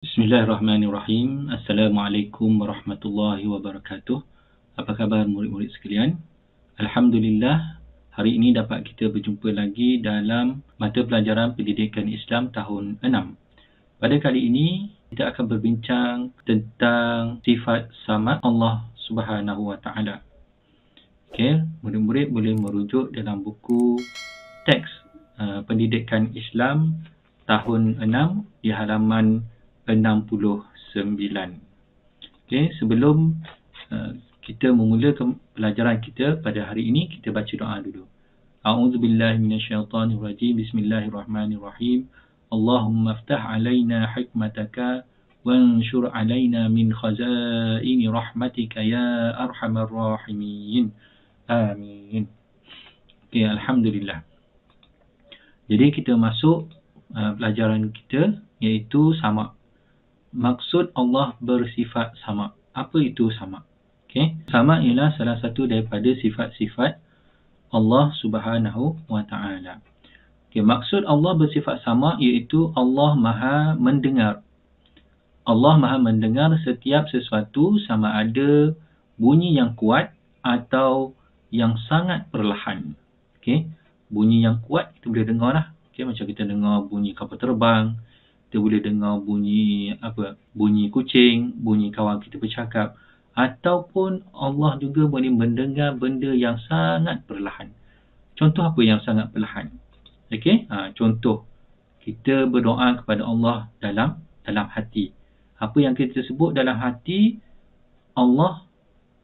Bismillahirrahmanirrahim. Assalamualaikum warahmatullahi wabarakatuh. Apa khabar murid-murid sekalian? Alhamdulillah, hari ini dapat kita berjumpa lagi dalam mata pelajaran Pendidikan Islam tahun 6. Pada kali ini, kita akan berbincang tentang sifat samad Allah Subhanahu wa taala. Okey, murid-murid boleh merujuk dalam buku teks Pendidikan Islam tahun 6 di halaman 69. Okey, sebelum kita memulakan pelajaran kita pada hari ini, kita baca doa dulu. A'udzubillahi minasyaitonirrajim. Bismillahirrahmanirrahim. Allahumma iftah 'alaina hikmataka wanshur 'alaina min khazaini rahmatika ya arhamar rahimin. Amin. Okey, alhamdulillah. Jadi kita masuk pelajaran kita, iaitu samad. Maksud Allah bersifat samad. Apa itu samad? Okey, samad ialah salah satu daripada sifat-sifat Allah Subhanahu wa taala. Okey, maksud Allah bersifat samad iaitu Allah Maha mendengar. Allah Maha mendengar setiap sesuatu, sama ada bunyi yang kuat atau yang sangat perlahan. Okey, bunyi yang kuat kita boleh dengar lah. Okey, macam kita dengar bunyi kapal terbang, kita boleh dengar bunyi bunyi kucing, bunyi kawan kita bercakap, ataupun Allah juga boleh mendengar benda yang sangat perlahan. Contoh apa yang sangat perlahan? Okey, contoh kita berdoa kepada Allah dalam hati. Apa yang kita sebut dalam hati, Allah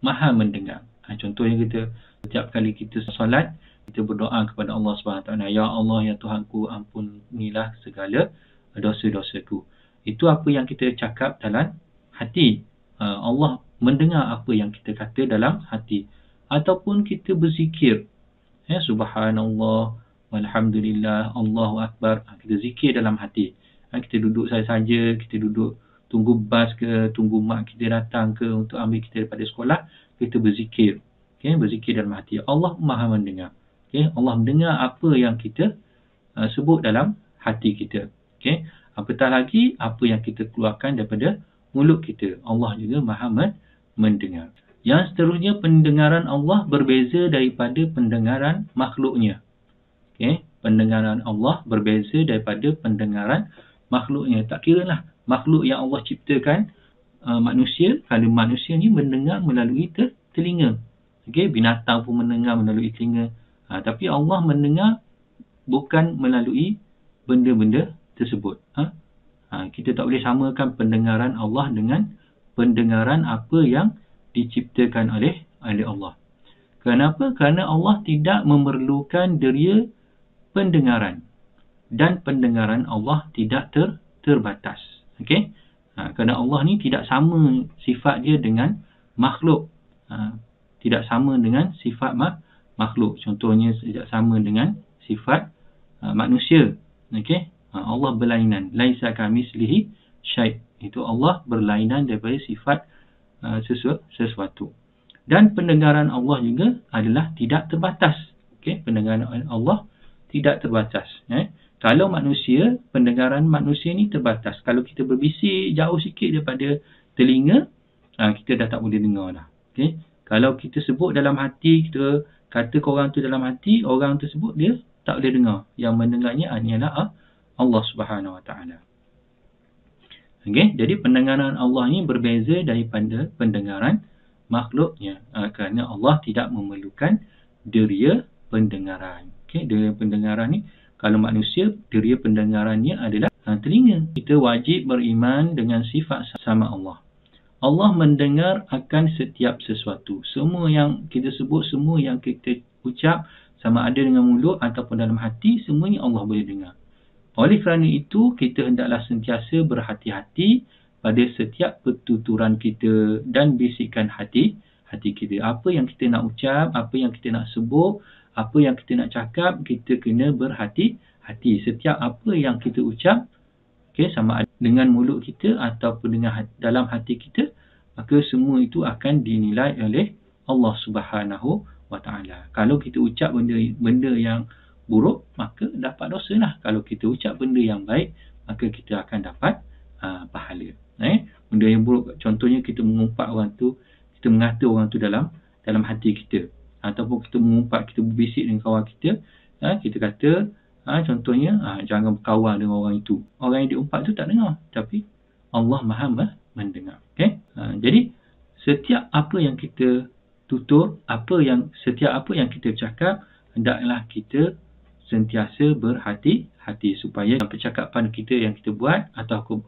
Maha mendengar. Contohnya kita setiap kali kita solat, kita berdoa kepada Allah SWT. Ya Allah, ya Tuhanku, ampunilah segala dosa-dosaku. Itu apa yang kita cakap dalam hati. Allah mendengar apa yang kita kata dalam hati. Ataupun kita berzikir. Subhanallah, walhamdulillah, Allahu Akbar. Kita zikir dalam hati. Kita duduk saja-saja, kita duduk tunggu bas ke, tunggu mak kita datang ke untuk ambil kita daripada sekolah, kita berzikir. Okay, berzikir dalam hati. Allah Maha mendengar. Okay, Allah mendengar apa yang kita sebut dalam hati kita. Okay, apatah lagi apa yang kita keluarkan daripada mulut kita. Allah juga Maha mendengar. Yang seterusnya, pendengaran Allah berbeza daripada pendengaran makhluknya. Okay, pendengaran Allah berbeza daripada pendengaran makhluknya. Tak kira lah makhluk yang Allah ciptakan, manusia, kalau manusia ni mendengar melalui telinga. Okay, binatang pun mendengar melalui telinga. Tapi Allah mendengar bukan melalui benda-benda tersebut. Kita tak boleh samakan pendengaran Allah dengan pendengaran apa yang diciptakan oleh Allah. Kenapa? Kerana Allah tidak memerlukan deria pendengaran. Dan pendengaran Allah tidak terbatas. Okey? Kerana Allah ni tidak sama sifat dia dengan makhluk. Tidak sama dengan sifat makhluk. Contohnya tidak sama dengan sifat manusia. Okey? Allah berlainan. Laisa kamitslihi syai'. Itu Allah berlainan daripada sifat sesuatu. Dan pendengaran Allah juga adalah tidak terbatas. Okey? Pendengaran Allah tidak terbatas. Kalau manusia, pendengaran manusia ni terbatas. Kalau kita berbisik jauh sikit daripada telinga, kita dah tak boleh dengar dah. Okey? Kalau kita sebut dalam hati, kita kata korang tu dalam hati, orang tersebut dia tak boleh dengar. Yang mendengarnya hanyalah Allah Subhanahu Wa Taala. Okey, jadi pendengaran Allah ni berbeza daripada pendengaran makhluknya. Kerana Allah tidak memerlukan deria pendengaran. Okey, deria pendengaran ni, kalau manusia, deria pendengarannya adalah telinga. Kita wajib beriman dengan sifat sama Allah. Allah mendengar akan setiap sesuatu. Semua yang kita sebut, semua yang kita ucap, sama ada dengan mulut ataupun dalam hati, semuanya Allah boleh dengar. Oleh kerana itu, kita hendaklah sentiasa berhati-hati pada setiap pertuturan kita dan bisikan hati kita. Apa yang kita nak ucap, apa yang kita nak sebut, apa yang kita nak cakap, kita kena berhati-hati. Setiap apa yang kita ucap, sama ada dengan mulut kita ataupun dengan dalam hati kita, maka semua itu akan dinilai oleh Allah Subhanahu Wa Taala. Kalau kita ucap benda yang buruk, maka dapat dosa lah. Kalau kita ucap benda yang baik, maka kita akan dapat pahala. Benda yang buruk, contohnya kita mengumpat orang tu, kita mengata orang tu dalam hati kita, ataupun kita mengumpat, kita berbisik dengan kawan kita, kita kata contohnya jangan berkawan dengan orang itu. Orang yang diumpat tu tak dengar, tapi Allah Maha mendengar. Jadi setiap apa yang kita tutur, setiap apa yang kita cakap, hendaklah kita sentiasa berhati-hati supaya percakapan kita yang kita buat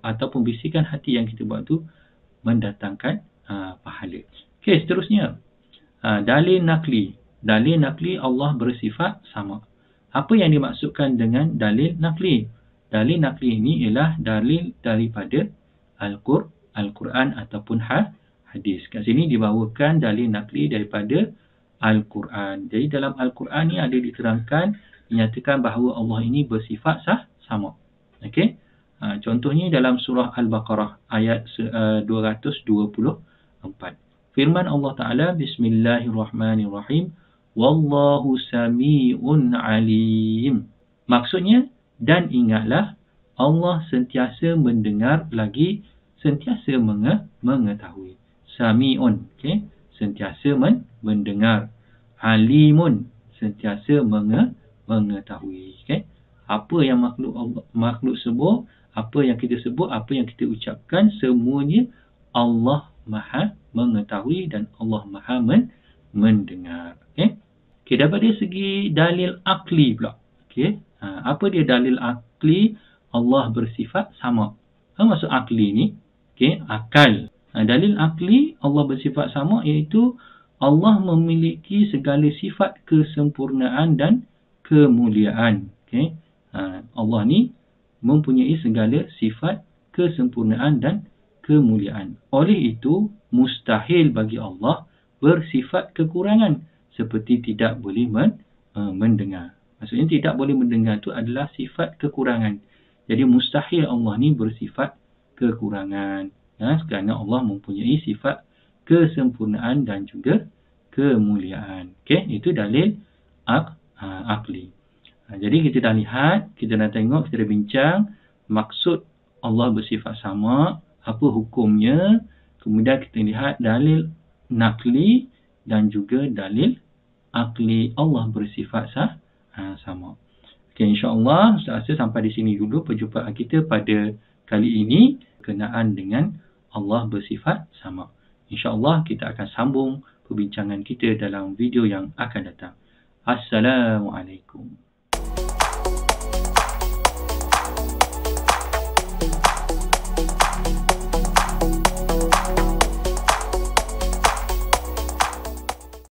ataupun bisikan hati yang kita buat tu mendatangkan pahala. Okey, seterusnya dalil nakli. Dalil nakli Allah bersifat sama. Apa yang dimaksudkan dengan dalil nakli? Dalil nakli ini ialah dalil daripada Al-Quran ataupun hadis. Kat sini dibawakan dalil nakli daripada Al-Quran. Jadi dalam Al-Quran ni ada diterangkan, dinyatakan bahawa Allah ini bersifat sama. Okey. Contohnya dalam surah Al-Baqarah ayat 224. Firman Allah Ta'ala, Bismillahirrahmanirrahim, Wallahu sami'un alim. Maksudnya, dan ingatlah, Allah sentiasa mendengar lagi sentiasa mengetahui. Sami'un, okay? Sentiasa mendengar. Alimun, sentiasa mengetahui. Okay? Apa yang makhluk sebut, apa yang kita sebut, apa yang kita ucapkan, semuanya Allah Maha mengetahui dan Allah Maha mendengar. Okay? Okay, daripada segi dalil akli pula. Okay? Apa dia dalil akli? Allah bersifat sama. Apa maksud akli ni? Okay, akal. Dalil akli Allah bersifat sama iaitu Allah memiliki segala sifat kesempurnaan dan kemuliaan. Okay? Allah ni mempunyai segala sifat kesempurnaan dan kemuliaan. Oleh itu, mustahil bagi Allah bersifat kekurangan seperti tidak boleh mendengar. Maksudnya tidak boleh mendengar itu adalah sifat kekurangan. Jadi mustahil Allah ni bersifat kekurangan. Kerana Allah mempunyai sifat kesempurnaan dan juga kemuliaan. Okay? Itu dalil akli. Jadi kita dah lihat, kita dah tengok, kita dah bincang maksud Allah bersifat sama, apa hukumnya. Kemudian kita lihat dalil nakli dan juga dalil akli Allah bersifat sama. Okay, insyaAllah saya rasa sampai di sini dulu perjumpaan kita pada kali ini berkenaan dengan Allah bersifat sama. InsyaAllah kita akan sambung perbincangan kita dalam video yang akan datang. Assalamualaikum.